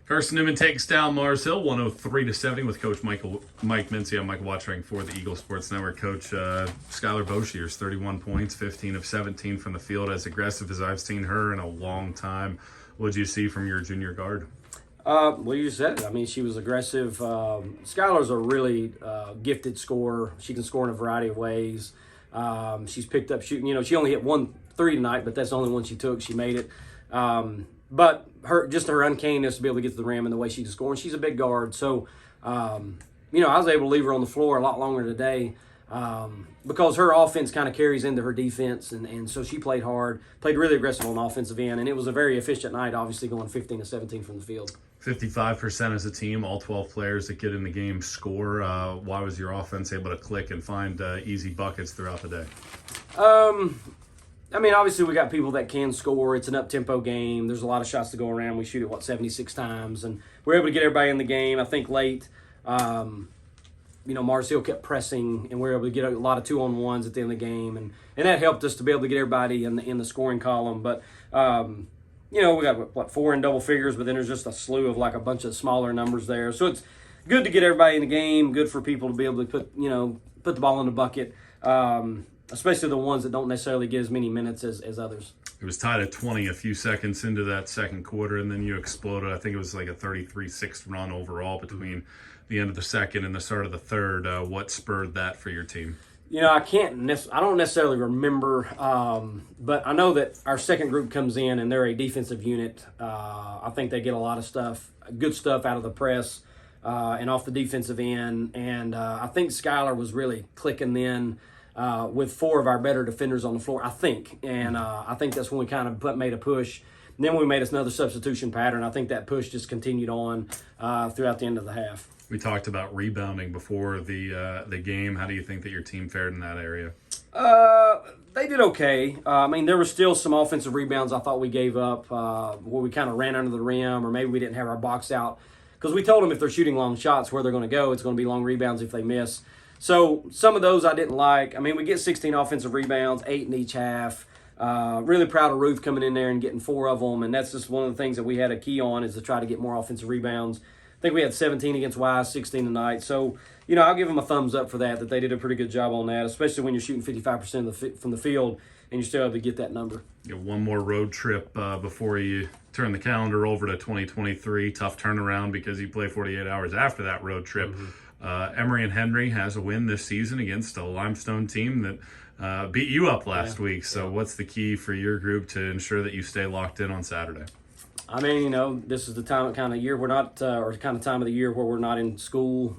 Carson-Newman takes down Mars Hill 103-70 with Coach Mike Mincey. I'm Michael Watchering for the Eagle Sports Network. Coach, Skylar Boshiers, 31 points, 15 of 17 from the field, as aggressive as I've seen her in a long time. What did you see from your junior guard? Well, you said it. I mean, she was aggressive. Skylar's a really gifted scorer. She can score in a variety of ways. She's picked up shooting. You know, she only hit 1 3 tonight, but that's the only one she took. She made it. But her uncanniness to be able to get to the rim and the way she can score, and she's a big guard. So, you know, I was able to leave her on the floor a lot longer today because her offense kind of carries into her defense, and so she played hard, played really aggressive on the offensive end, and it was a very efficient night, obviously going 15 to 17 from the field. 55% as a team, all 12 players that get in the game score. Why was your offense able to click and find easy buckets throughout the day? I mean, obviously we got people that can score. It's an up-tempo game. There's a lot of shots to go around. We shoot it, 76 times, and we're able to get everybody in the game. I think late, you know, Mars Hill kept pressing, and we were able to get a lot of 2-on-1s at the end of the game, and that helped us to be able to get everybody in the scoring column. But you know, we got 4 in double figures, but then there's just a slew of like a bunch of smaller numbers there. So it's good to get everybody in the game. Good for people to be able to put the ball in the bucket. Especially the ones that don't necessarily get as many minutes as others. It was tied at 20 a few seconds into that second quarter, and then you exploded. I think it was like a 33-6 run overall between the end of the second and the start of the third. What spurred that for your team? You know, I don't necessarily remember, but I know that our second group comes in and they're a defensive unit. I think they get a lot of good stuff out of the press and off the defensive end, and I think Skylar was really clicking then. With 4 of our better defenders on the floor, I think. And I think that's when we kind of made a push. And then we made us another substitution pattern. I think that push just continued on throughout the end of the half. We talked about rebounding before the game. How do you think that your team fared in that area? They did okay. I mean, there were still some offensive rebounds I thought we gave up where we kind of ran under the rim, or maybe we didn't have our box out. Because we told them if they're shooting long shots, where they're going to go, it's going to be long rebounds if they miss. So some of those I didn't like. I mean, we get 16 offensive rebounds, 8 in each half. Really proud of Ruth coming in there and getting 4 of them, and that's just one of the things that we had a key on, is to try to get more offensive rebounds. I think we had 17 against Wise, 16 tonight. So, you know, I'll give them a thumbs up for that they did a pretty good job on that, especially when you're shooting 55% from the field and you're still able to get that number. You have one more road trip before you turn the calendar over to 2023. Tough turnaround because you play 48 hours after that road trip. Mm-hmm. Emory and Henry has a win this season against a Limestone team that beat you up last week. So what's the key for your group to ensure that you stay locked in on Saturday? I mean, you know, this is the kind of year we're not, or kind of time of the year where we're not in school.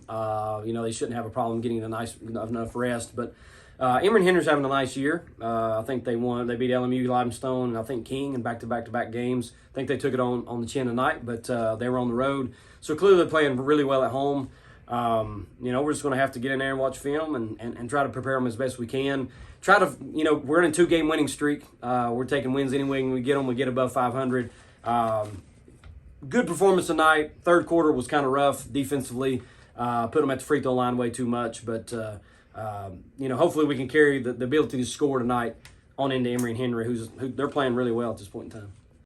You know, they shouldn't have a problem getting enough rest. But Emory and Henry's having a nice year. I think they won. They beat LMU, Limestone, and I think King in back-to-back games. I think they took it on the chin tonight, but they were on the road. So clearly they're playing really well at home. You know, we're just going to have to get in there and watch film and try to prepare them as best we can. Try to, you know, we're in a 2-game winning streak. We're taking wins anyway. When we get them, we get above 500. Good performance tonight. Third quarter was kind of rough defensively. Put them at the free throw line way too much. But, you know, hopefully we can carry the ability to score tonight on into Emory and Henry, who they're playing really well at this point in time.